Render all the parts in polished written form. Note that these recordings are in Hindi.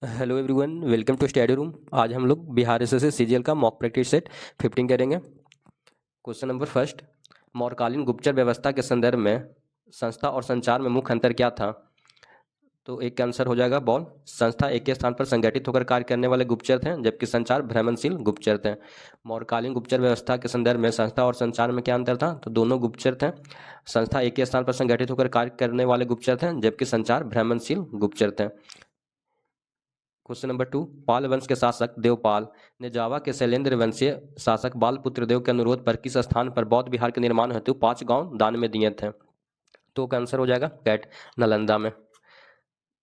Hello everyone, welcome to study room. आज हम लोग बिहार एसएससी सीजीएल का मॉक प्रैक्टिस सेट 15 करेंगे। क्वेश्चन नंबर फर्स्ट, मौर्यकालीन गुप्तचर व्यवस्था के संदर्भ में संस्था और संचार में मुख्य अंतर क्या था? तो एक का आंसर हो जाएगा बॉल। संस्था एक के स्थान पर संगठित होकर कार्य करने वाले गुप्तचर थे, जबकि संचार भ्रमणशील गुप्तचर थे। मौर्यकालीन गुप्तचर व्यवस्था के संदर्भ में संस्था और संचार में क्या अंतर था? तो दोनों गुप्तचर थे। संस्था एक के स्थान पर संगठित होकर कार्य करने वाले गुप्तचर थे, जबकि संचार भ्रमणशील गुप्तचर थे। क्वेश्चन नंबर 2, पाल वंश के शासक देवपाल ने जावा के शैलेंद्र वंशीय शासक बालपुत्र देव के अनुरोध पर किस स्थान पर बौद्ध विहार के निर्माण हेतु 5 गांव दान में दिए थे? तो का आंसर हो जाएगा कैट, नालंदा में।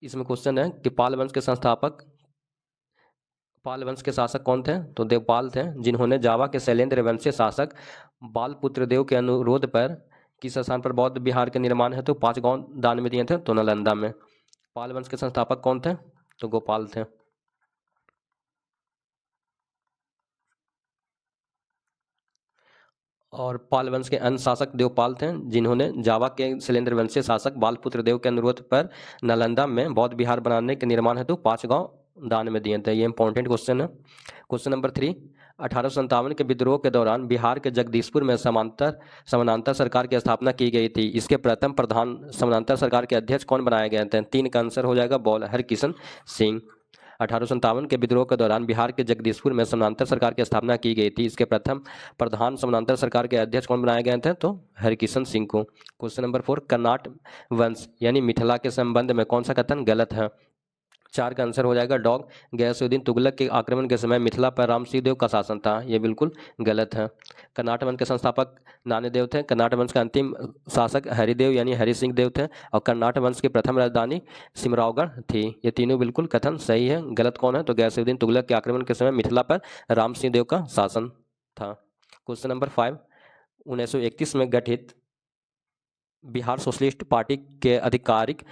इसमें क्वेश्चन है कि पाल वंश के संस्थापक, पाल वंश के शासक कौन थे? तो देवपाल थे, जिन्होंने जावा के शैलेंद्र वंशीय शासक बालपुत्र देव के अनुरोध पर किस स्थान पर बौद्ध विहार के निर्माण हेतु 5 गांव दान में दिए थे? तो नालंदा में। पाल वंश के संस्थापक कौन थे? तो गोपाल थे। और पाल वंश के अन्य शासक देवपाल थे, जिन्होंने जावा के शैलेंद्र वंशीय शासक बालपुत्र देव के अनुरोध पर नालंदा में बौद्ध विहार बनाने के निर्माण हेतु 5 गांव दान में दिए थे। ये इंपॉर्टेंट क्वेश्चन है। क्वेश्चन नंबर 3, 1857 के विद्रोह के दौरान बिहार के जगदीशपुर में समानांतर सरकार की स्थापना की गई थी। इसके प्रथम प्रधान समानांतर सरकार के अध्यक्ष कौन बनाए गए थे? 3 का आंसर हो जाएगा बॉल, हरकिशन सिंह। 1857 के विद्रोह के दौरान बिहार के जगदीशपुर में समानांतर सरकार की स्थापना की गई थी। इसके प्रथम प्रधान समानांतर सरकार के अध्यक्ष कौन बनाए गए थे? तो हरकिशन सिंह को। क्वेश्चन नंबर 4, कर्नाट वंश यानी मिथिला के संबंध में कौन सा कथन गलत है? 4 का आंसर हो जाएगा डॉग। गयासुद्दीन तुगलक के आक्रमण के समय मिथिला पर रामसिंह देव का शासन था। ये बिल्कुल गलत है। कर्नाट वंश के संस्थापक नान्यदेव थे। कर्नाट वंश का अंतिम शासक हरिदेव यानी हरि सिंह देव थे। और कर्नाट वंश की प्रथम राजधानी सिमरावगढ़ थी। ये तीनों बिल्कुल कथन सही है। गलत कौन है? तो गयासुद्दीन तुगलक के आक्रमण के समय मिथिला पर रामसिंह देव का शासन था। क्वेश्चन नंबर 5, 1931 में गठित बिहार सोशलिस्ट पार्टी के आधिकारिक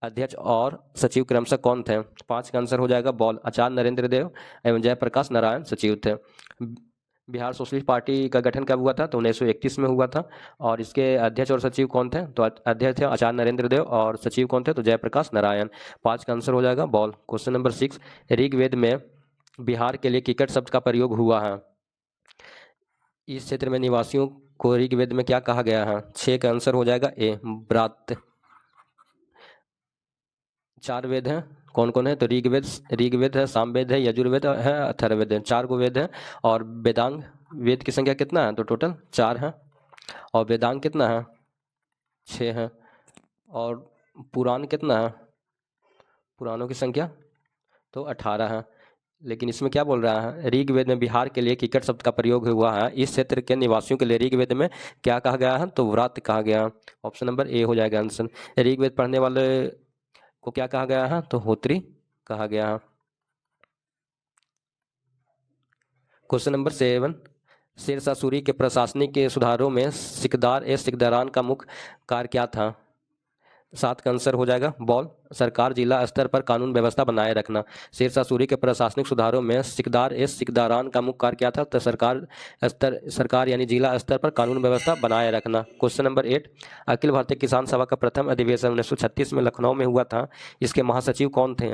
अध्यक्ष और सचिव क्रमशः कौन थे? 5 का आंसर हो जाएगा बॉल, आचार्य नरेंद्र देव एवं जयप्रकाश नारायण सचिव थे। बिहार सोशलिस्ट पार्टी का गठन कब हुआ था? तो 1931 में हुआ था। और इसके अध्यक्ष और सचिव कौन थे? तो अध्यक्ष थे आचार्य नरेंद्र देव और सचिव कौन थे? तो जयप्रकाश नारायण। 5 का आंसर हो जाएगा बॉल। क्वेश्चन नंबर 6, ऋग्वेद में बिहार के लिए किकट शब्द का प्रयोग हुआ है। इस क्षेत्र में निवासियों को ऋग्वेद में क्या कहा गया है? 6 का आंसर हो जाएगा ए, ब्रात। 4 वेद हैं, कौन कौन है? तो ऋग्वेद है, सामवेद है, यजुर्वेद है, अथर्ववेद है। 4 गो वेद है। और वेदांग वेद की संख्या कितना है? तो टोटल 4 है। और वेदांग कितना है? 6 है। और पुराण कितना है? पुराणों की संख्या तो 18 है। लेकिन इसमें क्या बोल रहा है? ऋग्वेद में बिहार के लिए किकट शब्द का प्रयोग हुआ है। इस क्षेत्र के निवासियों के लिए ऋग्वेद में क्या कहा गया है? तो व्रत कहा गया। ऑप्शन नंबर ए हो जाएगा आंसर। ऋग्वेद पढ़ने वाले को क्या कहा गया है? तो होत्री कहा गया है। क्वेश्चन नंबर 7, शेरशाह सूरी के प्रशासनिक के सुधारों में सिकदारान का मुख्य कार्य क्या था? 7 का आंसर हो जाएगा बॉल, सरकार जिला स्तर पर कानून व्यवस्था बनाए रखना। शेरशाह सूरी के प्रशासनिक सुधारों में सिकदारान का मुख्य कार्य क्या था? तो सरकार यानी जिला स्तर पर कानून व्यवस्था बनाए रखना। क्वेश्चन नंबर 8, अखिल भारतीय किसान सभा का प्रथम अधिवेशन 1936 में लखनऊ में हुआ था। इसके महासचिव कौन थे?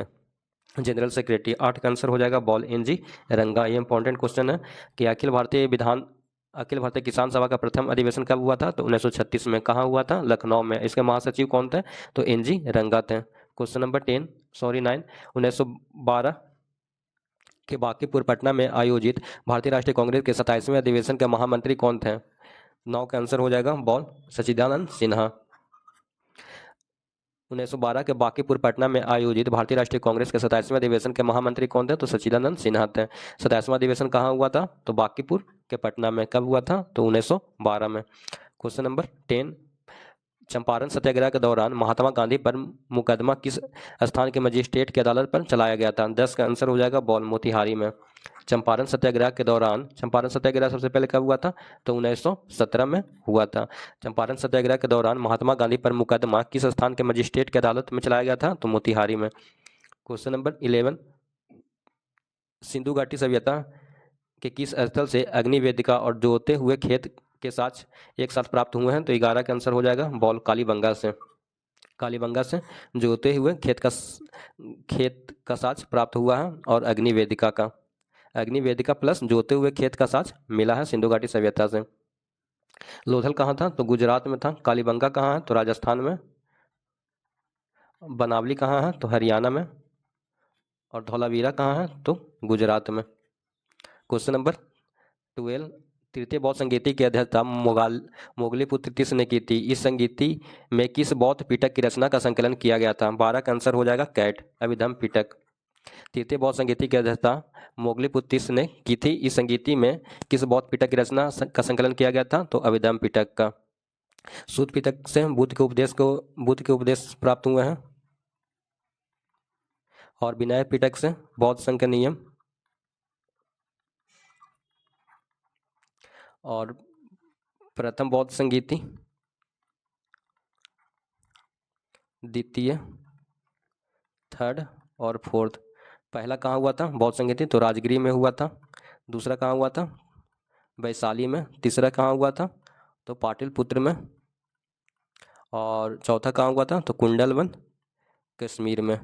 General secretary. 8 का आंसर हो जाएगा बॉल, NG रंगा। ये इंपॉर्टेंट क्वेश्चन है कि अखिल भारतीय किसान सभा का प्रथम अधिवेशन कब हुआ था? तो 1936 में। कहाँ हुआ था? लखनऊ में। इसके महासचिव कौन थे? तो NG रंगा थे। क्वेश्चन नंबर 9, 1912 के बांकीपुर पटना में आयोजित भारतीय राष्ट्रीय कांग्रेस के 27वें अधिवेशन के महामंत्री कौन थे? 9 का आंसर हो जाएगा बॉल, सच्चिदानंद सिन्हा। 1912 के बांकीपुर पटना में आयोजित भारतीय राष्ट्रीय कांग्रेस के 27वें अधिवेशन के महामंत्री कौन थे? तो सच्चिदानंद सिन्हा थे। 27वां अधिवेशन कहाँ हुआ था? तो बांकीपुर के पटना में। कब हुआ था? तो 1912 में। क्वेश्चन नंबर 10, चंपारण सत्याग्रह के दौरान महात्मा गांधी पर मुकदमा किस स्थान के मजिस्ट्रेट की अदालत पर चलाया गया था? 10 का आंसर हो जाएगा बॉल, मोतिहारी में। चंपारण सत्याग्रह सबसे पहले कब हुआ था? तो 1917 में हुआ था। चंपारण सत्याग्रह के दौरान महात्मा गांधी पर मुकदमा किस स्थान के मजिस्ट्रेट की अदालत में चलाया गया था? तो मोतिहारी में। क्वेश्चन नंबर 11, सिंधु घाटी सभ्यता के किस स्थल से अग्नि वेदिका और जोते हुए खेत के साथ एक साथ प्राप्त हुए हैं? तो 11 का आंसर हो जाएगा बॉल, कालीबंगा से। कालीबंगा से जोते हुए खेत का साज प्राप्त हुआ है। और अग्निवेदिका प्लस जोते हुए खेत का साज मिला है सिंधु घाटी सभ्यता से। लोथल कहाँ था? तो गुजरात में था। कालीबंगा कहाँ है? तो राजस्थान में। बनावली कहाँ है? तो हरियाणा में। और धौलावीरा कहाँ है? तो गुजरात में। क्वेश्चन नंबर 12, तृतीय बौद्ध संगीति की अध्यक्षता मोगली पुत्र किस ने की थी? इस संगीति में किस बौद्ध पिटक की रचना का संकलन किया गया था? 12 का आंसर हो जाएगा कैट, अभिधम पिटक। तृतीय बौद्ध संगीति की अध्यक्षता मोगली पुत्र किस ने की थी? इस संगीति में किस बौद्ध पिटक की रचना का संकलन किया गया था? तो अभिधम पिटक का। सूत पिटक से बुद्ध के उपदेश प्राप्त हुए हैं। और विनय पिटक से बौद्ध संघ के नियम। और प्रथम बौद्ध संगीति, द्वितीय, थर्ड और फोर्थ। पहला कहाँ हुआ था बौद्ध संगीति? तो राजगिरी में हुआ था। दूसरा कहाँ हुआ था? वैशाली में। तीसरा कहाँ हुआ था? तो पाटलिपुत्र में। और चौथा कहाँ हुआ था? तो कुंडलवन, कश्मीर में।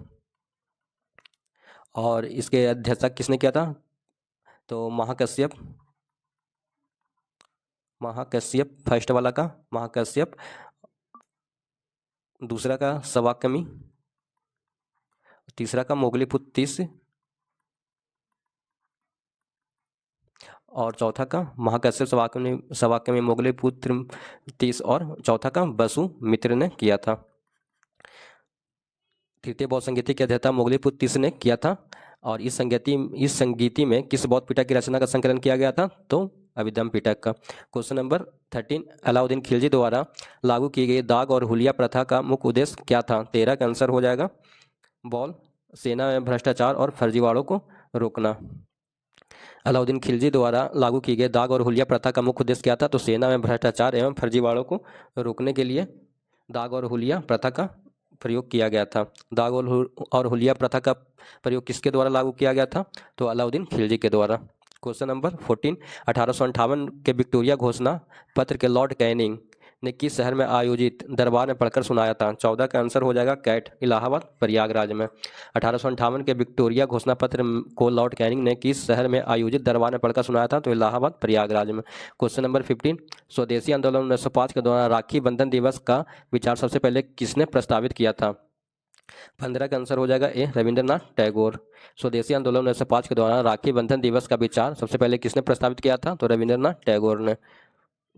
और इसके अध्यक्षता किसने किया था? तो महाकश्यप फर्स्ट वाला का महाकश्यप, दूसरा का सवाकमी, तीसरा का मोगलीपुत्र तीस, और चौथा का महाकश्यप सवाकमी मोगलीपुत्र तीस, और चौथा का वसु मित्र ने किया था। तृतीय बौद्ध संगीति की अध्यक्षता मोगलीपुत्र तीस ने किया था। और इस संगीति में किस बौद्ध पिटक की रचना का संकलन किया गया था? तो अभिधम पिटक का। क्वेश्चन नंबर 13, अलाउद्दीन खिलजी द्वारा लागू की गई दाग और हुलिया प्रथा का मुख्य उद्देश्य क्या था? 13 का आंसर हो जाएगा बॉल, सेना में भ्रष्टाचार और फर्जीवाड़ों को रोकना। अलाउद्दीन खिलजी द्वारा लागू की गई दाग और हुलिया प्रथा का मुख्य उद्देश्य क्या था? तो सेना में भ्रष्टाचार एवं फर्जीवाड़ों को रोकने के लिए दाग और हुलिया प्रथा का प्रयोग किया गया था। दाग और हुलिया प्रथा का प्रयोग किसके द्वारा लागू किया गया था? तो अलाउद्दीन खिलजी के द्वारा। क्वेश्चन नंबर 14, 1858 के विक्टोरिया घोषणा पत्र के लॉर्ड कैनिंग ने किस शहर में आयोजित दरबार में पढ़कर सुनाया था? 14 का आंसर हो जाएगा कैट, इलाहाबाद, प्रयागराज में। 1858 के विक्टोरिया घोषणा पत्र को लॉर्ड कैनिंग ने किस शहर में आयोजित दरबार में पढ़कर सुनाया था? तो इलाहाबाद, प्रयागराज में। क्वेश्चन नंबर 15, स्वदेशी आंदोलन 1905 के दौरान राखी बंधन दिवस का विचार सबसे पहले किसने प्रस्तावित किया था? 15 का आंसर हो जाएगा ए, रविंद्रनाथ टैगोर। स्वदेशी आंदोलन 1905 के दौरान राखी बंधन दिवस का विचार सबसे पहले किसने प्रस्तावित किया था? तो रविंद्रनाथ टैगोर ने।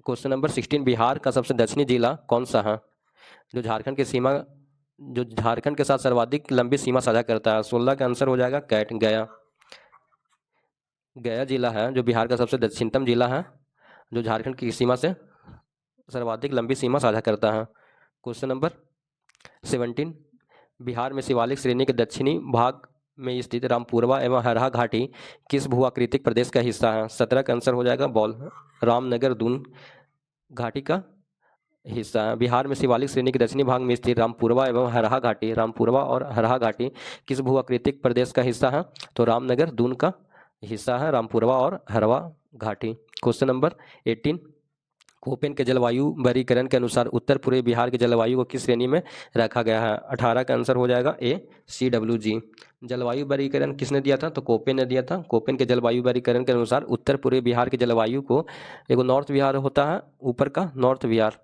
क्वेश्चन नंबर 16, बिहार का सबसे दक्षिणी जिला कौन सा है? जो झारखंड के साथ सर्वाधिक लंबी सीमा साझा करता है। 16 का आंसर हो जाएगा कैट, गया। गया जिला है जो बिहार का सबसे दक्षिणतम जिला है, जो झारखंड की सीमा से सर्वाधिक लंबी सीमा साझा करता है। क्वेश्चन नंबर 17, बिहार में शिवालिक श्रेणी के दक्षिणी भाग में स्थित रामपुरवा एवं हरहा घाटी किस भूआकृतिक प्रदेश का हिस्सा है? 17 का आंसर हो जाएगा बॉल, रामनगर दून घाटी का हिस्सा है। बिहार में शिवालिक श्रेणी के दक्षिणी भाग में स्थित रामपुरवा और हरहा घाटी किस भूआकृतिक प्रदेश का हिस्सा है? तो रामनगर दून का हिस्सा है रामपुरवा और हरहा घाटी। क्वेश्चन नंबर 18, कोपेन के जलवायु वर्गीकरण के अनुसार उत्तर पूर्वी बिहार की जलवायु को किस श्रेणी में रखा गया है? 18 का आंसर हो जाएगा ए, CWG। जलवायु वर्गीकरण किसने दिया था? तो कोपेन ने दिया था। कोपेन के जलवायु वर्गीकरण के अनुसार उत्तर पूर्वी बिहार की जलवायु को, एक नॉर्थ बिहार होता है ऊपर का, नॉर्थ बिहार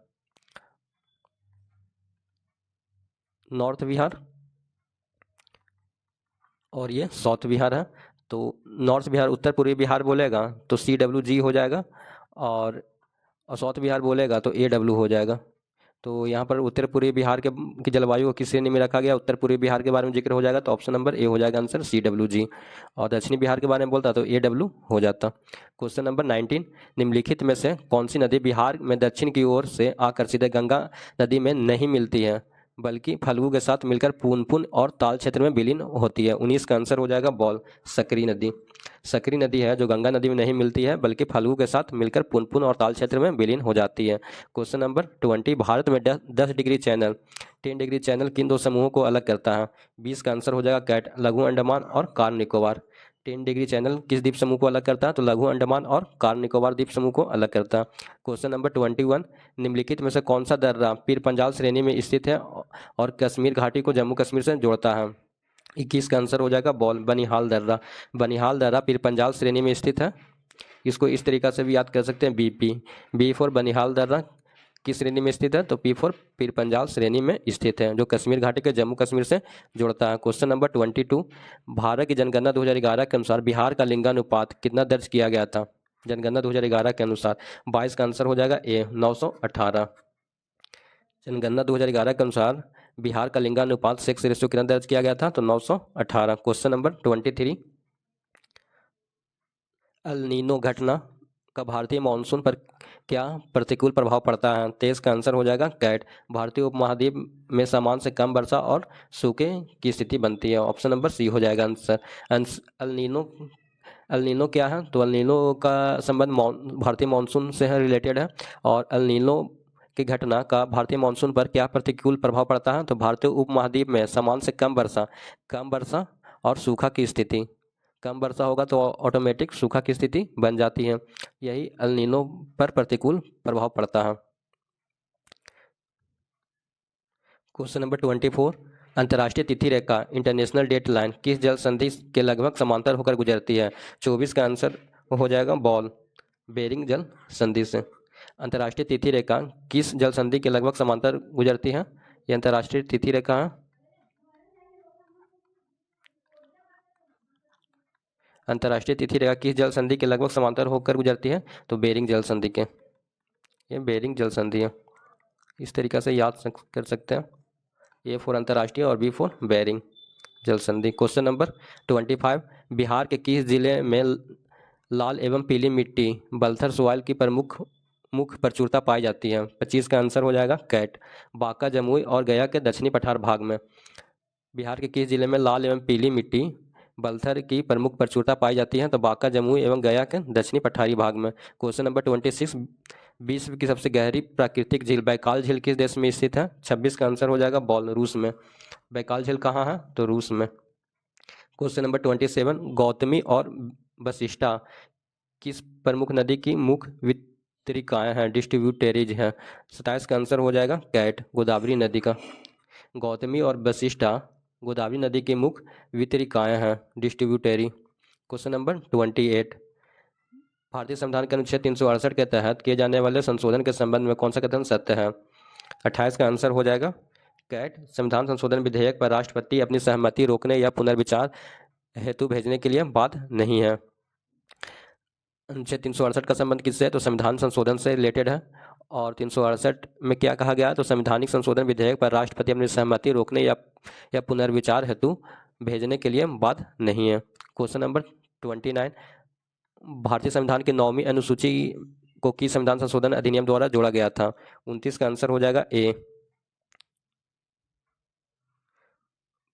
और ये साउथ बिहार है। तो नॉर्थ बिहार उत्तर पूर्वी बिहार बोलेगा तो CWG हो जाएगा, और साउथ बिहार बोलेगा तो AW हो जाएगा। तो यहाँ पर उत्तर पूर्वी बिहार की जलवायु को किस श्रेणी में रखा गया? उत्तर पूर्वी बिहार के बारे में जिक्र हो जाएगा तो ऑप्शन नंबर ए हो जाएगा आंसर, CWG। और दक्षिणी बिहार के बारे में बोलता तो AW हो जाता। क्वेश्चन नंबर 19, निम्नलिखित में से कौन सी नदी बिहार में दक्षिण की ओर से आकर सीधे गंगा नदी में नहीं मिलती है बल्कि फल्गु के साथ मिलकर पुनपुन और ताल क्षेत्र में विलीन होती है? 19 का आंसर हो जाएगा बॉल, सकरी नदी। सकरी नदी है जो गंगा नदी में नहीं मिलती है बल्कि फल्गु के साथ मिलकर पुनपुन और ताल क्षेत्र में विलीन हो जाती है। क्वेश्चन नंबर 20, भारत में 10 डिग्री चैनल 10 डिग्री चैनल किन दो समूहों को अलग करता है? 20 का आंसर हो जाएगा कैट, लघु अंडमान और कार निकोबार। 10 डिग्री चैनल किस द्वीप समूह को अलग करता है? तो लघु अंडमान और कार निकोबार द्वीप समूह को अलग करता है। क्वेश्चन नंबर 21, निम्नलिखित में से कौन सा दर्रा पीर पंजाल श्रेणी में स्थित है और कश्मीर घाटी को जम्मू कश्मीर से जोड़ता है? 21 का आंसर हो जाएगा बॉल बनिहाल दर्रा। बनिहाल दर्रा पीर पंजाल श्रेणी में स्थित है। इसको इस तरीका से भी याद कर सकते हैं, बी फॉर बनिहाल दर्रा किस श्रेणी में स्थित है? तो पी फॉर पीर पंजाल श्रेणी में स्थित है, जो कश्मीर घाटी के जम्मू कश्मीर से जोड़ता है। क्वेश्चन नंबर 22, भारत की जनगणना 2011 के अनुसार बिहार का लिंगानुपात कितना दर्ज किया गया था? जनगणना 2011 के अनुसार 22 का आंसर हो जाएगा ए 918। जनगणना 2011 के अनुसार बिहार का लिंगानुपात सेक्स रेशियो कितना दर्ज किया गया था? तो 918। क्वेश्चन नंबर 23, अल नीनो घटना का भारतीय मानसून पर क्या प्रतिकूल प्रभाव पड़ता है? 23 का आंसर हो जाएगा कैट। भारतीय उपमहाद्वीप में सामान्य से कम वर्षा और सूखे की स्थिति बनती है। ऑप्शन नंबर सी हो जाएगा आंसर। अल नीनो क्या है? तो अल नीनो का संबंध भारतीय मानसून से रिलेटेड है। और अल नीनो की घटना का भारतीय मानसून पर क्या प्रतिकूल प्रभाव पड़ता है? तो भारतीय उपमहाद्वीप में सामान्य से कम वर्षा और सूखा की स्थिति। कम वर्षा होगा तो ऑटोमेटिक सूखा की स्थिति बन जाती है, यही अल नीनो पर प्रतिकूल प्रभाव पड़ता है। क्वेश्चन नंबर 24, अंतर्राष्ट्रीय तिथि रेखा इंटरनेशनल डेट लाइन किस जल संधि के लगभग समांतर होकर गुजरती है? 24 का आंसर हो जाएगा बॉल बेरिंग जल संधि से। अंतर्राष्ट्रीय तिथि रेखा किस जल संधि के लगभग समांतर गुजरती है? यह अंतर्राष्ट्रीय तिथि रेखा है। अंतर्राष्ट्रीय तिथि रेखा किस जल संधि के लगभग समांतर होकर गुजरती है? तो बेरिंग जल संधि के। ये बेरिंग जल संधि है, इस तरीका से याद कर सकते हैं। ए फॉर अंतर्राष्ट्रीय और बी फॉर बेरिंग जल संधि। क्वेश्चन नंबर 25, बिहार के किस जिले में लाल एवं पीली मिट्टी बलथर सॉइल की प्रमुख प्रचुरता पाई जाती है? 25 का आंसर हो जाएगा कैट। बांका, जमुई और गया के दक्षिणी पठार भाग में बिहार के किस जिले में लाल एवं पीली मिट्टी बलथर की प्रमुख प्रचुरता पाई जाती है? तो बांका, जमुई एवं गया के दक्षिणी पठारी भाग में। क्वेश्चन नंबर 26, विश्व की सबसे गहरी प्राकृतिक झील बैकाल झील किस देश में स्थित है? 26 का आंसर हो जाएगा बॉल रूस में। बैकाल झील कहाँ है? तो रूस में। क्वेश्चन नंबर 27, गौतमी और वशिष्ठा किस प्रमुख नदी की मुख्य वितरिकाएं हैं? डिस्ट्रीब्यूटरीज हैं। 27 का आंसर हो जाएगा कैट गोदावरी नदी का। गौतमी और वशिष्ठा गोदावरी नदी की मुख्य वितरिकाएं हैं, डिस्ट्रीब्यूटरी। क्वेश्चन नंबर 28, भारतीय संविधान के अनुच्छेद 368 के तहत किए जाने वाले संशोधन के संबंध में कौन सा कथन सत्य है? 28 का आंसर हो जाएगा कैट। संविधान संशोधन विधेयक पर राष्ट्रपति अपनी सहमति रोकने या पुनर्विचार हेतु भेजने के लिए बाध्य नहीं है। अनुच्छेद 368 का संबंध किससे है? तो संविधान संशोधन से रिलेटेड है। और 368 में क्या कहा गया? तो संवैधानिक संशोधन विधेयक पर राष्ट्रपति अपनी सहमति रोकने या पुनर्विचार हेतु भेजने के लिए बाध्य नहीं है। क्वेश्चन नंबर 29, भारतीय संविधान की 9वीं अनुसूची को किस संविधान संशोधन अधिनियम द्वारा जोड़ा गया था? 29 का आंसर हो जाएगा ए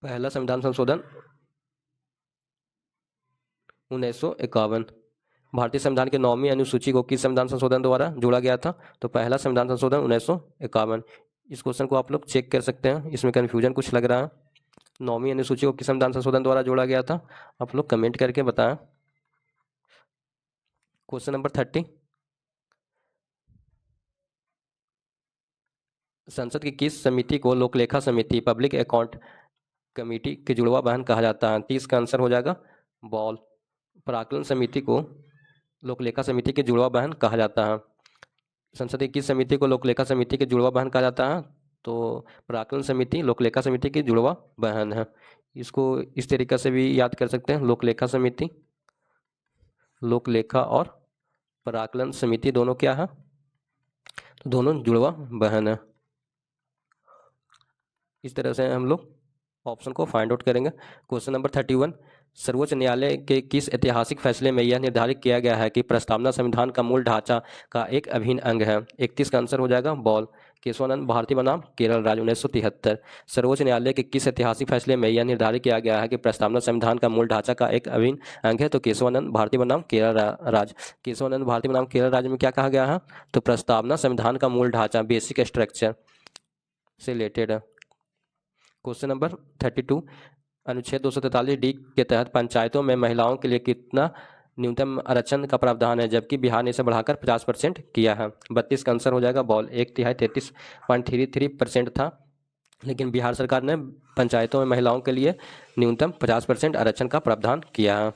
पहला संविधान संशोधन 1951। भारतीय संविधान के 9वीं अनुसूची को किस संविधान संशोधन द्वारा जोड़ा गया था? तो पहला संविधान संशोधन 1951। इस क्वेश्चन को आप लोग चेक कर सकते हैं, इसमें कन्फ्यूजन कुछ लग रहा है। 9वीं अनुसूची को किस संविधान संशोधन द्वारा जोड़ा गया था? आप लोग कमेंट करके बताएं। क्वेश्चन नंबर 30, संसद की किस समिति को लोकलेखा समिति पब्लिक अकाउंट कमेटी के जुड़वा बहन कहा जाता है? 30 का आंसर हो जाएगा बॉल प्राक्कलन समिति को लोकलेखा समिति के जुड़वा बहन कहा जाता है। संसद की किस समिति को लोकलेखा समिति के जुड़वा बहन कहा जाता है? तो प्राक्कलन समिति लोकलेखा समिति की जुड़वा बहन है। इसको इस तरीके से भी याद कर सकते हैं, लोकलेखा समिति, लोकलेखा और प्राक्कलन समिति दोनों क्या है? तो दोनों जुड़वा बहन है। इस तरह से हम लोग ऑप्शन को फाइंड आउट करेंगे। क्वेश्चन नंबर 31, सर्वोच्च न्यायालय के किस ऐतिहासिक फैसले में यह निर्धारित किया गया है कि प्रस्तावना संविधान का मूल ढांचा का एक अभिन्न अंग है? 31 का आंसर हो जाएगा बॉल केशवानंद भारती बनाम केरल राज्य 1973। सर्वोच्च न्यायालय के किस ऐतिहासिक फैसले में यह निर्धारित किया गया है कि प्रस्तावना संविधान का मूल ढांचा का एक अभिन्न अंग है? तो केशवानंद भारती बनाम केरल राज्य। केशवानंद भारती बनाम केरल राज्य में क्या कहा गया है? तो प्रस्तावना संविधान का मूल ढांचा बेसिक स्ट्रक्चर से रिलेटेड है। क्वेश्चन नंबर 32, अनुच्छेद 243D के तहत पंचायतों में महिलाओं के लिए कितना न्यूनतम आरक्षण का प्रावधान है, जबकि बिहार ने इसे बढ़ाकर 50% किया है? 32 का आंसर हो जाएगा बॉल। 1/3 33.33% था, लेकिन बिहार सरकार ने पंचायतों में महिलाओं के लिए न्यूनतम 50% आरक्षण का प्रावधान किया है।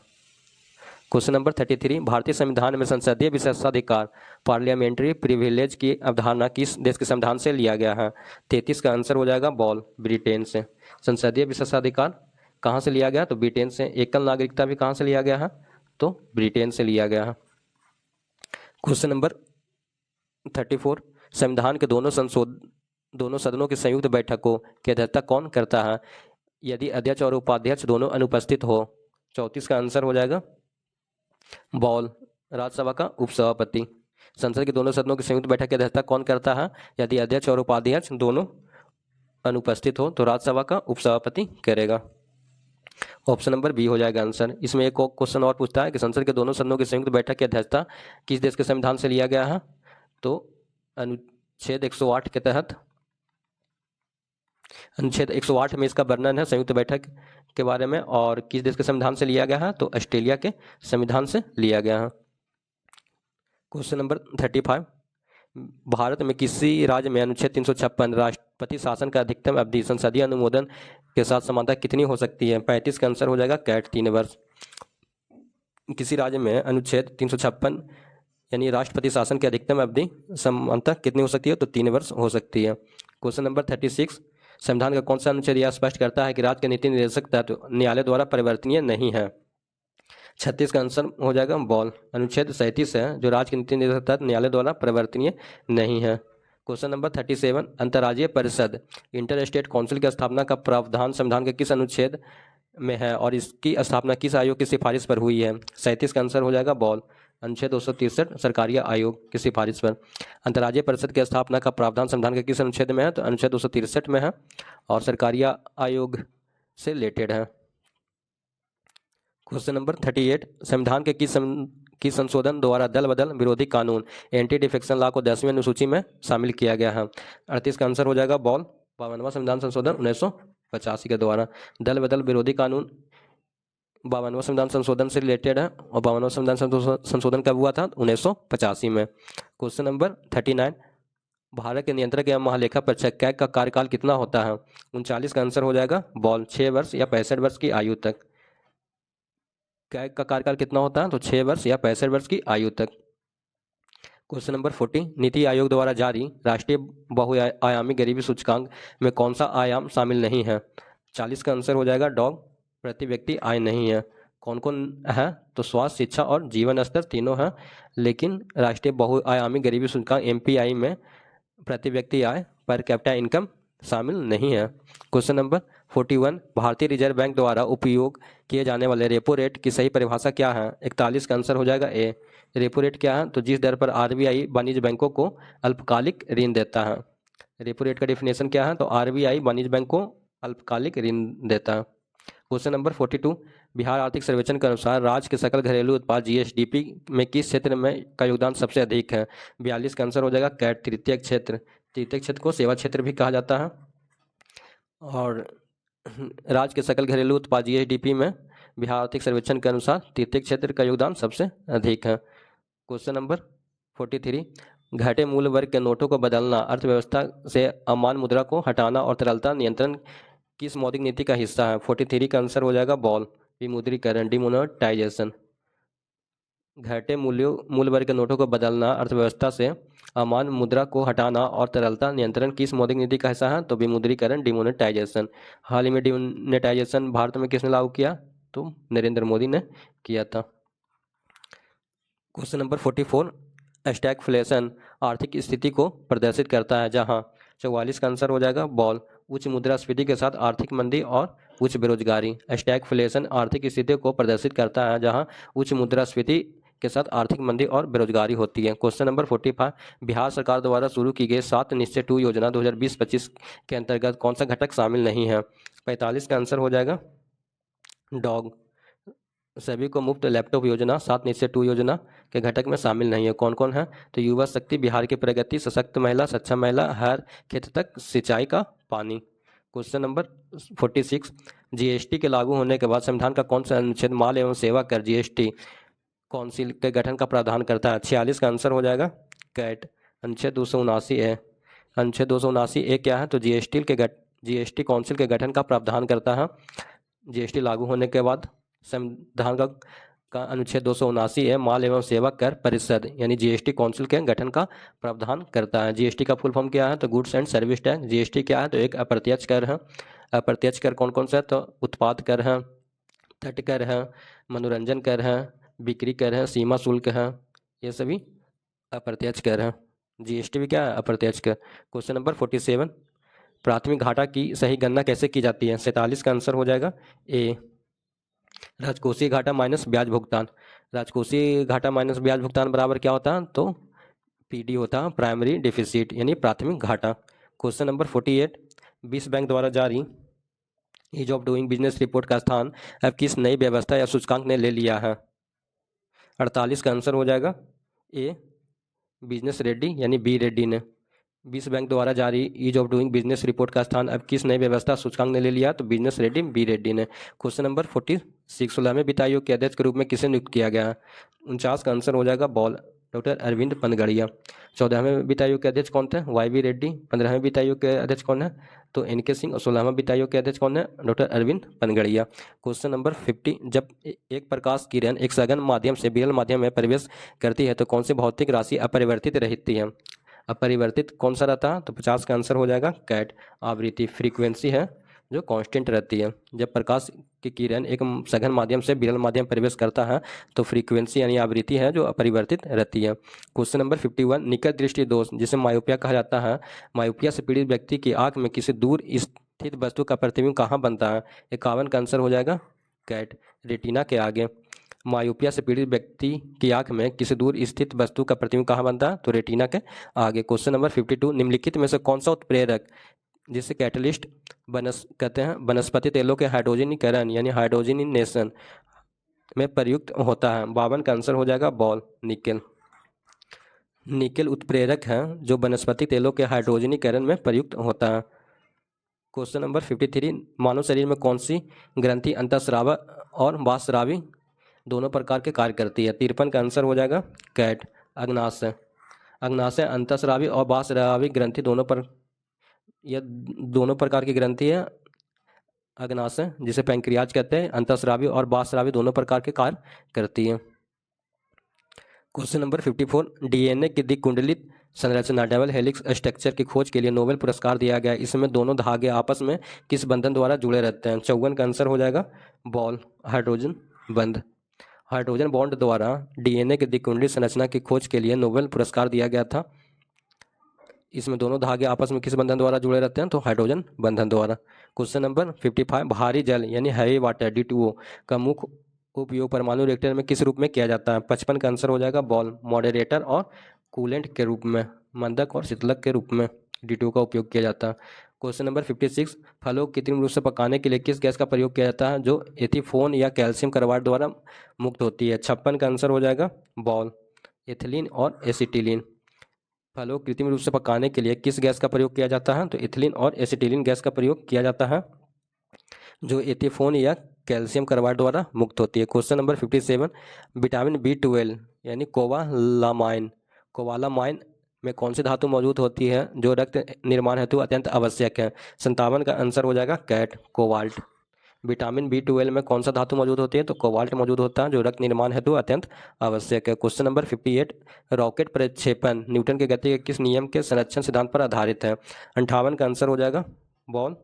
क्वेश्चन नंबर 33, भारतीय संविधान में संसदीय विशेषाधिकार पार्लियामेंट्री प्रिविलेज की अवधारणा किस देश के संविधान से लिया गया है? 33 का आंसर हो जाएगा बॉल, ब्रिटेन से। संसदीय विशेषाधिकार कहाँ से लिया गया? तो ब्रिटेन से। एकल नागरिकता भी कहाँ से लिया गया है? तो ब्रिटेन से लिया गया है। क्वेश्चन नंबर 34, संविधान के दोनों सदनों की संयुक्त बैठकों की अध्यक्षता कौन करता है, यदि अध्यक्ष और उपाध्यक्ष दोनों अनुपस्थित हो? 34 का आंसर हो जाएगा बॉल, राज्यसभा का उपसभापति। संसद के दोनों सदनों की संयुक्त बैठक की अध्यक्षता कौन करता है, यदि अध्यक्ष और उपाध्यक्ष दोनों अनुपस्थित हो? तो राज्यसभा का उपसभापति करेगा। ऑप्शन नंबर बी हो जाएगा आंसर। इसमें एक क्वेश्चन और पूछता है कि संसद के दोनों सदनों की संयुक्त बैठक की अध्यक्षता किस देश के संविधान से लिया गया है? तो अनुच्छेद 108 के तहत, अनुच्छेद 108 में इसका वर्णन है संयुक्त बैठक के बारे में, और किस देश के संविधान से लिया गया है? तो ऑस्ट्रेलिया के संविधान से लिया गया है। क्वेश्चन नंबर 35, भारत में किसी राज्य में अनुच्छेद 356 राष्ट्रपति शासन का अधिकतम अवधि संसदीय अनुमोदन के साथ समानता कितनी हो सकती है? 35 का आंसर हो जाएगा कैट, 3 वर्ष। किसी राज्य में अनुच्छेद 356 यानी राष्ट्रपति शासन की अधिकतम अवधि समानता कितनी हो सकती है? तो 3 वर्ष हो सकती है। क्वेश्चन नंबर 36, संविधान का कौन सा अनुच्छेद यह स्पष्ट करता है कि राज्य के नीति निर्देशक तत्व न्यायालय द्वारा परिवर्तनीय नहीं है? 36 का आंसर हो जाएगा बॉल, अनुच्छेद 37 है जो राज्य के नीति निर्देशक तत्व न्यायालय द्वारा परिवर्तनीय नहीं है। क्वेश्चन नंबर 37, अंतर्राज्यीय परिषद इंटर स्टेट काउंसिल की स्थापना का प्रावधान संविधान के किस अनुच्छेद में है और इसकी स्थापना किस आयोग की सिफारिश पर हुई है? 37 का आंसर हो जाएगा बॉल, अनुच्छेद 263 सरकारी आयोग की सिफारिश पर। अंतर्राज्यीय परिषद की स्थापना का प्रावधान संविधान के किस अनुच्छेद में है? तो अनुच्छेद 263 में है और सरकारी आयोग से रिलेटेड है। क्वेश्चन नंबर 38, संविधान के किस संशोधन द्वारा दल बदल विरोधी कानून एंटी डिफेक्शन लॉ को 10वीं अनुसूची में शामिल किया गया है? 38 का आंसर हो जाएगा बॉल, 52वां संविधान संशोधन 1985 के द्वारा। दल बदल विरोधी कानून 52वां संविधान संशोधन से रिलेटेड है और 52वां संविधान संशोधन कब हुआ था? 1985 में। क्वेश्चन नंबर 39, भारत के नियंत्रक एवं महालेखा परीक्षक कैग का कार्यकाल कितना होता है? 39 का आंसर हो जाएगा बॉल, 6 वर्ष या 65 वर्ष की आयु तक। कैग का कार्यकाल कितना होता है? तो 6 वर्ष या 65 वर्ष की आयु तक। क्वेश्चन नंबर 40, नीति आयोग द्वारा जारी राष्ट्रीय बहुआयामी गरीबी सूचकांक में कौन सा आयाम शामिल नहीं है? 40 का आंसर हो जाएगा डॉग, प्रति व्यक्ति आय नहीं है। कौन कौन है? तो स्वास्थ्य, शिक्षा और जीवन स्तर तीनों हैं, लेकिन राष्ट्रीय बहुआयामी गरीबी सूचकांक MPI में प्रति व्यक्ति आय पर कैपिटा इनकम शामिल नहीं है। क्वेश्चन नंबर 41, भारतीय रिजर्व बैंक द्वारा उपयोग किए जाने वाले रेपो रेट की सही परिभाषा क्या है? 41 का आंसर हो जाएगा ए। रेपो रेट क्या है? तो जिस दर पर RBI वाणिज्य बैंकों को अल्पकालिक ऋण देता है। रेपो रेट का डिफिनेशन क्या है? तो RBI वाणिज्य बैंक को अल्पकालिक ऋण देता है। क्वेश्चन नंबर 42, बिहार आर्थिक सर्वेक्षण के अनुसार राज्य के सकल घरेलू उत्पाद GSDP में किस क्षेत्र में का योगदान सबसे अधिक है? 42 का आंसर हो जाएगा कैट, तृतीय क्षेत्र। तृतीय क्षेत्र को सेवा क्षेत्र भी कहा जाता है। और राज्य के सकल घरेलू उत्पाद GSDP में बिहार आर्थिक सर्वेक्षण के अनुसार तृतीय क्षेत्र का योगदान सबसे अधिक है। क्वेश्चन नंबर 43, घटे मूल्य वर्ग के नोटों को बदलना अर्थव्यवस्था से अमान मुद्रा को हटाना और तरलता नियंत्रण किस मौद्रिक नीति का हिस्सा है? 43 का आंसर हो जाएगा बॉल, विमुद्रीकरण, डिमोनेटाइजेशन। घटे मूल्य वर्ग के नोटों को बदलना अर्थव्यवस्था से अमान मुद्रा को हटाना और तरलता नियंत्रण किस मौद्रिक नीति का हिस्सा है? तो विमुद्रीकरण, डिमोनेटाइजेशन। हाल ही में डिमोनेटाइजेशन भारत में किसने लागू किया? तो नरेंद्र मोदी ने किया था। क्वेश्चन नंबर 44, स्टैगफ्लेशन आर्थिक स्थिति को प्रदर्शित करता है, जहां 44 का आंसर हो जाएगा बॉल, उच्च मुद्रास्फीति के साथ आर्थिक मंदी और उच्च बेरोजगारी। स्टैगफ्लेशन आर्थिक स्थिति को प्रदर्शित करता है जहां उच्च मुद्रास्फीति के साथ आर्थिक मंदी और बेरोजगारी होती है। क्वेश्चन नंबर 45, बिहार सरकार द्वारा शुरू की गई 7 निश्चय 2 योजना 2020-25 के अंतर्गत कौन सा घटक शामिल नहीं है? 45 का आंसर हो जाएगा डॉग, सभी को मुफ्त लैपटॉप योजना 7 निश्चय 2 योजना के घटक में शामिल नहीं है। कौन कौन है? तो युवा शक्ति, बिहार की प्रगति, सशक्त महिला, सक्षम महिला, हर क्षेत्र तक सिंचाई का पानी। क्वेश्चन नंबर 46, जीएसटी के लागू होने के बाद संविधान का कौन सा अनुच्छेद माल एवं सेवा कर जीएसटी काउंसिल के गठन का प्रावधान करता है? 46 का आंसर हो जाएगा कैट, अनुच्छेद 279 ए। अनुच्छेद 279 ए क्या है? तो जीएसटी काउंसिल के गठन का प्रावधान करता है। जीएसटी लागू होने के बाद संविधान का अनुच्छेद 279 ए माल एवं सेवा कर परिषद यानी जीएसटी काउंसिल के गठन का प्रावधान करता है। जीएसटी का फुल फॉर्म क्या है? तो goods and service tax. GST क्या है? तो एक अप्रत्यक्ष कर है। अप्रत्यक्ष कर कौन कौन सा है? तो उत्पाद कर है, तट कर है, मनोरंजन कर है, बिक्री कर है, सीमा शुल्क है, ये सभी अप्रत्यक्ष कर है। जीएसटी भी क्या है? अप्रत्यक्ष कर। क्वेश्चन नंबर 47, प्राथमिक घाटा की सही गणना कैसे की जाती है? 47 का आंसर हो जाएगा ए, राजकोषीय घाटा माइनस ब्याज भुगतान। राजकोषीय घाटा माइनस ब्याज भुगतान बराबर क्या होता है? तो पीडी होता है, प्राइमरी डिफिसिट यानी प्राथमिक घाटा। क्वेश्चन नंबर 48, विश्व बैंक द्वारा जारी ease of doing business report का स्थान अब किस नई व्यवस्था या सूचकांक ने ले लिया है? 48 का आंसर हो जाएगा ए, बिजनेस रेड्डी यानी बी रेड्डी ने। विश्व बैंक द्वारा जारी ease of doing business report का स्थान अब किस नई व्यवस्था सूचकांक ने ले लिया? तो बिजनेस रेड्डी बी रेड्डी ने। क्वेश्चन नंबर 46, 16वें वित्त आयोग के अध्यक्ष के रूप में किसे नियुक्त किया गया? 49 का आंसर हो जाएगा बॉल, डॉक्टर अरविंद पनगड़िया। 14वें वित्त आयोग के अध्यक्ष कौन थे? Y B Reddy. 15वें वित्त आयोग के अध्यक्ष कौन है? तो एनके सिंह। और 16वें वित्त आयोग के अध्यक्ष कौन है? Doctor Arvind Panagariya. Question number 50, जब एक प्रकाश किरण एक सघन माध्यम से विरल माध्यम में प्रवेश करती है तो कौन सी भौतिक राशि अपरिवर्तित रहती है? अपरिवर्तित कौन सा रहता है? तो 50 का आंसर हो जाएगा कैट, आवृत्ति, फ्रीक्वेंसी है जो कांस्टेंट रहती है। जब प्रकाश की किरण एक सघन माध्यम से विरल माध्यम प्रवेश करता है तो फ्रीक्वेंसी यानी आवृत्ति है जो अपरिवर्तित रहती है। क्वेश्चन नंबर 51, निकट दृष्टि दोष जिसे मायोपिया कहा जाता है, मायोपिया से पीड़ित व्यक्ति की आंख में किसी दूर स्थित वस्तु का प्रतिबिंब कहाँ बनता है? 51 का आंसर हो जाएगा कैट, रेटिना के आगे। मायोपिया से पीड़ित व्यक्ति की आंख में किसी दूर स्थित वस्तु का प्रतिबिंब कहाँ बनता है? तो रेटिना के आगे। क्वेश्चन नंबर 52, निम्नलिखित में से कौन सा उत्प्रेरक जिसे कैटलिस्ट कहते हैं वनस्पति तेलों के हाइड्रोजनीकरण यानी हाइड्रोजनीनेशन में प्रयुक्त होता है? 52 का आंसर हो जाएगा बॉल, निकेल। निकेल उत्प्रेरक है जो वनस्पति तेलों के हाइड्रोजनीकरण में प्रयुक्त होता है। क्वेश्चन नंबर 53, मानव शरीर में कौन सी ग्रंथि अंतःस्रावी और बाह्यस्रावी दोनों प्रकार के कार्य करती है? 53 का आंसर हो जाएगा कैट, अग्नाशय। अग्नाशय अंतःस्रावी और बाह्यस्रावी ग्रंथि दोनों प्रकार की ग्रंथि है। अग्नाशय जिसे पैंक्रियाज कहते हैं, अंतःस्रावी और बाह्यस्रावी दोनों प्रकार के कार्य करती है। क्वेश्चन नंबर 54, डीएनए की द्विकुंडलित संरचना डबल हेलिक्स स्ट्रक्चर की खोज के लिए नोबेल पुरस्कार दिया गया। इसमें दोनों धागे आपस में किस बंधन द्वारा जुड़े रहते हैं? 54 का आंसर हो जाएगा बॉल, हाइड्रोजन बंध। हाइड्रोजन बॉन्ड द्वारा डीएनए की द्विकुंडलित संरचना की खोज के लिए नोबेल पुरस्कार दिया गया था। इसमें दोनों धागे आपस में किस बंधन द्वारा जुड़े रहते हैं? तो हाइड्रोजन बंधन द्वारा। क्वेश्चन नंबर 55, भारी जल यानी हैवी वाटर D2O का मुख्य उपयोग परमाणु रिएक्टर में किस रूप में किया जाता है? 55 का आंसर हो जाएगा बॉल, मॉडरेटर और कूलेंट के रूप में, मंदक और शीतलक के रूप में D2O का उपयोग किया जाता है। क्वेश्चन नंबर 56, फलों को कृत्रिम रूप से पकाने के लिए किस गैस का प्रयोग किया जाता है जो एथिफोन या कैल्शियम कार्बाइड द्वारा मुक्त होती है? 56 का आंसर हो जाएगा बॉल, एथिलीन और एसिटिलीन। फलों को कृत्रिम रूप से पकाने के लिए किस गैस का प्रयोग किया जाता है? तो एथिलीन और एसिटिलीन गैस का प्रयोग किया जाता है जो एथिफोन या कैल्शियम कार्बाइड द्वारा मुक्त होती है। क्वेश्चन नंबर 57, विटामिन B12 यानी कोबालामाइन में कौन सी धातु मौजूद होती है जो रक्त निर्माण हेतु अत्यंत आवश्यक है? 57 का आंसर हो जाएगा कैट, कोबाल्ट। विटामिन B12 में कौन सा धातु मौजूद होती है? तो कोबाल्ट मौजूद होता है जो रक्त निर्माण हेतु अत्यंत आवश्यक है। क्वेश्चन नंबर 58, रॉकेट प्रक्षेपण न्यूटन के गति के किस नियम के संरक्षण सिद्धांत पर आधारित है? 58 का आंसर हो जाएगा बॉल,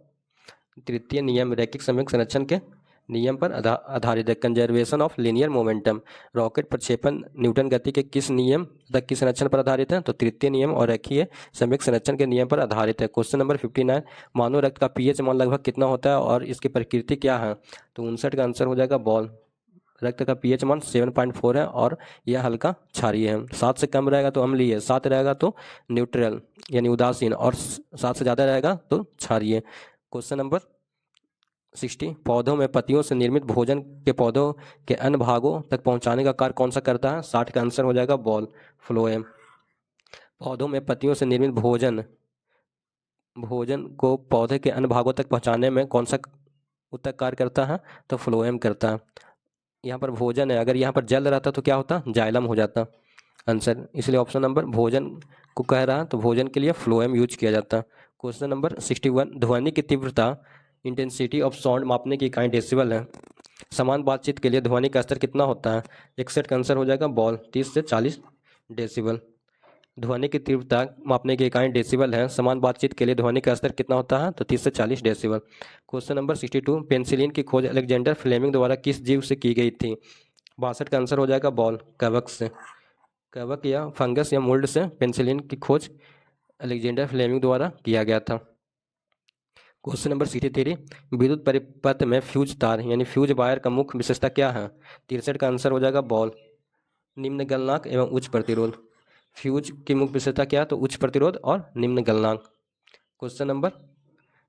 तृतीय नियम, रैखिक संवेग संरक्षण के नियम पर आधारित है, conservation of linear momentum. Rocket प्रक्षेपण न्यूटन गति के किस नियम तक की संरक्षण पर आधारित है? तो तृतीय नियम और रैखिक संवेग संरक्षण के नियम पर आधारित है। क्वेश्चन नंबर 59, मानव रक्त का पीएच मान लगभग कितना होता है और इसकी प्रकृति क्या है? तो 59 का आंसर हो जाएगा बॉल, रक्त का पीएच मान 7.4 है और यह हल्का क्षारीय है। 7 से कम रहेगा तो अम्लीय, 7 रहेगा तो न्यूट्रल यानी उदासीन और 7 से ज़्यादा रहेगा तो क्षारीय। क्वेश्चन नंबर 60, पौधों में पत्तियों से निर्मित भोजन के पौधों के अन्य भागों तक पहुंचाने का कार्य कौन सा करता है? 60 का आंसर हो जाएगा बॉल, फ्लोएम। पौधों में पत्तियों से निर्मित भोजन भोजन को पौधे के अन्य भागों तक पहुंचाने में कौन सा ऊतक कार्य करता है? तो फ्लोएम करता है। यहाँ पर भोजन है, अगर यहाँ पर जल रहता तो क्या होता? जाइलम हो जाता आंसर। इसलिए ऑप्शन नंबर भोजन को कह रहा है तो भोजन के लिए फ्लोएम यूज किया जाता है। क्वेश्चन नंबर 61, ध्वनि की तीव्रता इंटेंसिटी ऑफ साउंड मापने की इकाई डेसिबल है। समान बातचीत के लिए ध्वनि का स्तर कितना होता है? 61 का आंसर हो जाएगा बॉल 30 से 40 डेसिबल। ध्वनि की तीव्रता मापने की इकाई डेसिबल है। समान बातचीत के लिए ध्वनि का स्तर कितना होता है? तो 30 से 40 डेसिबल। क्वेश्चन नंबर 62, पेनिसिलिन की खोज अलेक्जेंडर फ्लेमिंग द्वारा किस जीव से की गई थी? 62 का आंसर हो जाएगा बॉल कवक से। कवक या फंगस या मोल्ड से पेनिसिलिन की खोज अलेक्जेंडर फ्लेमिंग द्वारा किया गया था। क्वेश्चन नंबर 63, विद्युत परिपथ में फ्यूज तार यानी फ्यूज वायर का मुख्य विशेषता क्या है? 63 का आंसर हो जाएगा बॉल निम्न गलनांक एवं उच्च प्रतिरोध। फ्यूज की मुख्य विशेषता क्या है? तो उच्च प्रतिरोध और निम्न गलनांक। क्वेश्चन नंबर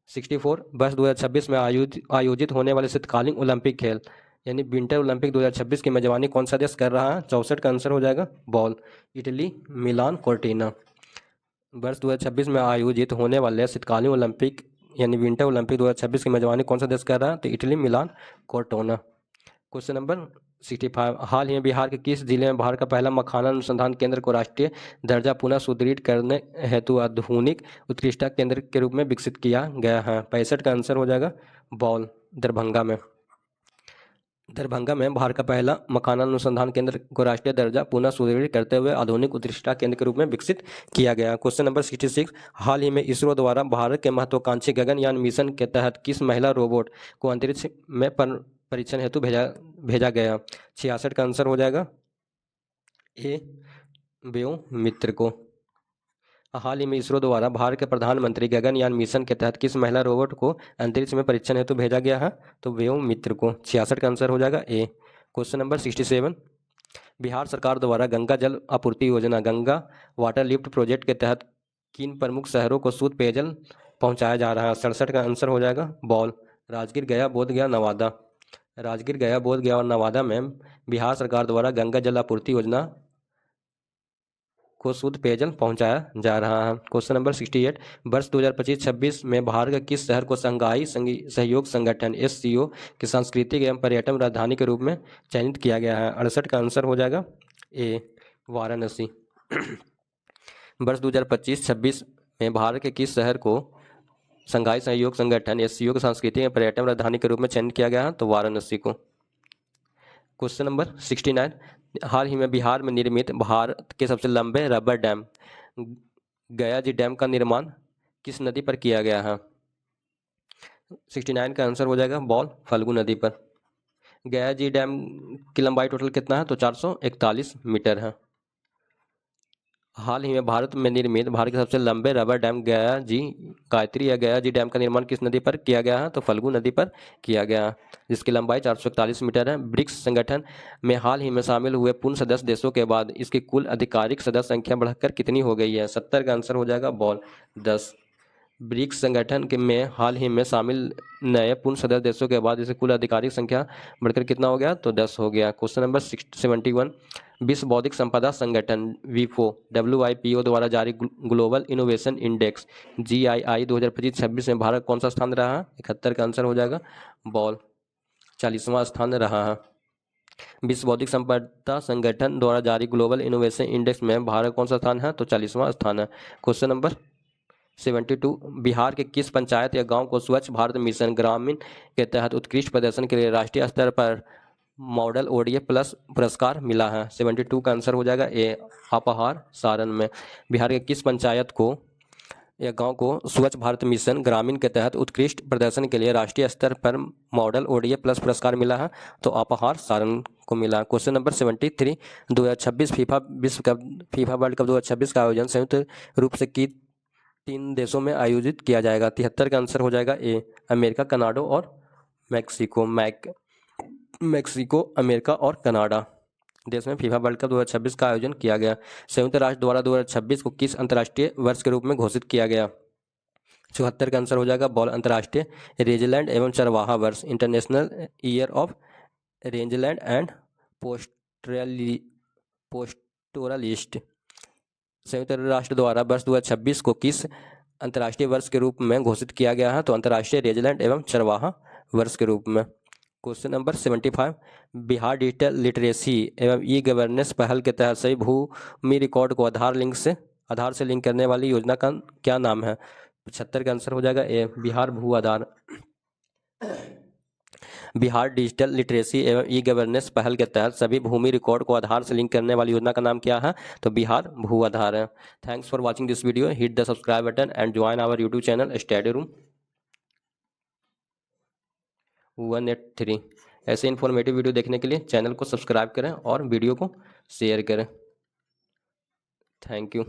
64, वर्ष 2026 में आयोजित होने वाले शीतकालीन ओलंपिक खेल यानी विंटर ओलंपिक 2026 की मेजबानी कौन सा देश कर रहा है? 64 का आंसर हो जाएगा बॉल इटली मिलान कोर्टिना। वर्ष 2026 में आयोजित होने वाले शीतकालीन ओलंपिक यानी विंटर ओलंपिक 2026 की मेजबानी कौन सा देश कर रहा है? तो इटली मिलान कोर्टोना। क्वेश्चन नंबर 65, हाल ही में बिहार के किस जिले में भारत का पहला मखाना अनुसंधान केंद्र को राष्ट्रीय दर्जा पुनः सुदृढ़ करने हेतु आधुनिक उत्कृष्टता केंद्र के रूप में विकसित किया गया है? 65 का आंसर हो जाएगा बॉल दरभंगा में। दरभंगा में भारत का पहला मखाना अनुसंधान केंद्र को राष्ट्रीय दर्जा पुनः सुदृढ़ करते हुए आधुनिक उत्कृष्टता केंद्र के रूप में विकसित किया गया। क्वेश्चन नंबर 66, हाल ही में इसरो द्वारा भारत के महत्वाकांक्षी गगनयान मिशन के तहत किस महिला रोबोट को अंतरिक्ष में परीक्षण हेतु भेजा गया? 66 का आंसर हो जाएगा ए व्योमित्र को। हाल ही में इसरो द्वारा भारत के प्रधानमंत्री गगनयान मिशन के तहत किस महिला रोबोट को अंतरिक्ष में परीक्षण हेतु भेजा गया है? तो व्योमित्र को। 66 का आंसर हो जाएगा ए। क्वेश्चन नंबर 67, बिहार सरकार द्वारा गंगा जल आपूर्ति योजना गंगा वाटर लिफ्ट प्रोजेक्ट के तहत किन प्रमुख शहरों को शुद्ध पेयजल पहुंचाया जा रहा है? 67 का आंसर हो जाएगा बॉल राजगीर गया बोधगया नवादा। राजगीर गया बोधगया और नवादा में बिहार सरकार द्वारा गंगा जल आपूर्ति योजना को शुद्ध पेयजल पहुंचाया जा रहा है। क्वेश्चन नंबर 68, वर्ष 2025-26 में भारत के किस शहर को शंघाई सहयोग संगठन SCO की सांस्कृतिक एवं पर्यटन राजधानी के रूप में चयनित किया गया है? 68 का आंसर हो जाएगा ए वाराणसी। वर्ष 2025-26 में भारत के किस शहर को शंघाई सहयोग संगठन SCO की सांस्कृतिक एवं पर्यटन राजधानी के रूप में चयनित किया गया है? तो वाराणसी को। क्वेश्चन नंबर 69, हाल ही में बिहार में निर्मित भारत के सबसे लंबे रबर डैम गया जी डैम का निर्माण किस नदी पर किया गया है? 69 का आंसर हो जाएगा बॉल फल्गु नदी पर। गया जी डैम की लंबाई टोटल कितना है? तो 441 मीटर है। हाल ही में भारत में निर्मित भारत के सबसे लंबे रबर डैम गया जी गायत्री या गया जी डैम का निर्माण किस नदी पर किया गया है? तो फल्गु नदी पर किया गया, जिसकी लंबाई 441 मीटर है। ब्रिक्स संगठन में हाल ही में शामिल हुए पूर्ण सदस्य देशों के बाद इसकी कुल आधिकारिक सदस्य संख्या बढ़कर कितनी हो गई है? 70 का आंसर हो जाएगा बॉल 10। ब्रिक्स संगठन के में हाल ही में शामिल नए पूर्ण सदस्य देशों के बाद इसकी कुल आधिकारिक संख्या बढ़कर कितना हो गया? तो 10 हो गया। क्वेश्चन नंबर 71, विश्व बौद्धिक संपदा संगठन WIPO WIPO द्वारा जारी ग्लोबल इनोवेशन इंडेक्स GII 2025-26 में भारत कौन सा स्थान रहा है? 71 का आंसर हो जाएगा बॉल 40वां स्थान रहा है। विश्व बौद्धिक संपदा संगठन द्वारा जारी ग्लोबल इनोवेशन इंडेक्स में भारत कौन सा स्थान है? तो 40वां स्थान है। क्वेश्चन नंबर 72, बिहार के किस पंचायत या गांव को स्वच्छ भारत मिशन ग्रामीण के तहत उत्कृष्ट प्रदर्शन के लिए राष्ट्रीय स्तर पर मॉडल ODA प्लस पुरस्कार मिला है? 72 का आंसर हो जाएगा ए अपहार सारण में। बिहार के किस पंचायत को या गांव को स्वच्छ भारत मिशन ग्रामीण के तहत उत्कृष्ट प्रदर्शन के लिए राष्ट्रीय स्तर पर मॉडल ODA प्लस पुरस्कार मिला है? तो अपहार सारण को मिला। Question number 73, 2026 FIFA world cup 2026 का आयोजन संयुक्त रूप से 3 देशों में आयोजित किया जाएगा? 73 का आंसर हो जाएगा ए अमेरिका कनाडा और मैक्सिको अमेरिका और कनाडा देश में फीफा वर्ल्ड कप 2026 का आयोजन किया गया। संयुक्त राष्ट्र द्वारा 2026 को किस अंतर्राष्ट्रीय वर्ष के रूप में घोषित किया गया? 74 का आंसर हो जाएगा बॉल अंतर्राष्ट्रीय रेंजलैंड एवं चरवाहा वर्ष इंटरनेशनल ईयर ऑफ रेंजलैंड एंड पोस्टोरलिस्ट। संयुक्त राष्ट्र द्वारा वर्ष 2026 को किस अंतर्राष्ट्रीय वर्ष के रूप में घोषित किया गया है? तो अंतर्राष्ट्रीय रेजिडेंट एवं चरवाहा वर्ष के रूप में। Question number 75, Bihar digital literacy एवं ई गवर्नेंस पहल के तहत सभी भूमि रिकॉर्ड को आधार से लिंक करने वाली योजना का क्या नाम है? 75 का आंसर हो जाएगा ए, बिहार भू आधार। बिहार डिजिटल लिटरेसी एवं ई गवर्नेंस पहल के तहत सभी भूमि रिकॉर्ड को आधार से लिंक करने वाली योजना का नाम क्या है? तो बिहार भू आधार है। Thanks for watching this video. Hit the subscribe button and join our YouTube channel study room 183। ऐसे इन्फॉर्मेटिव वीडियो देखने के लिए चैनल को सब्सक्राइब करें और वीडियो को शेयर करें। Thank you.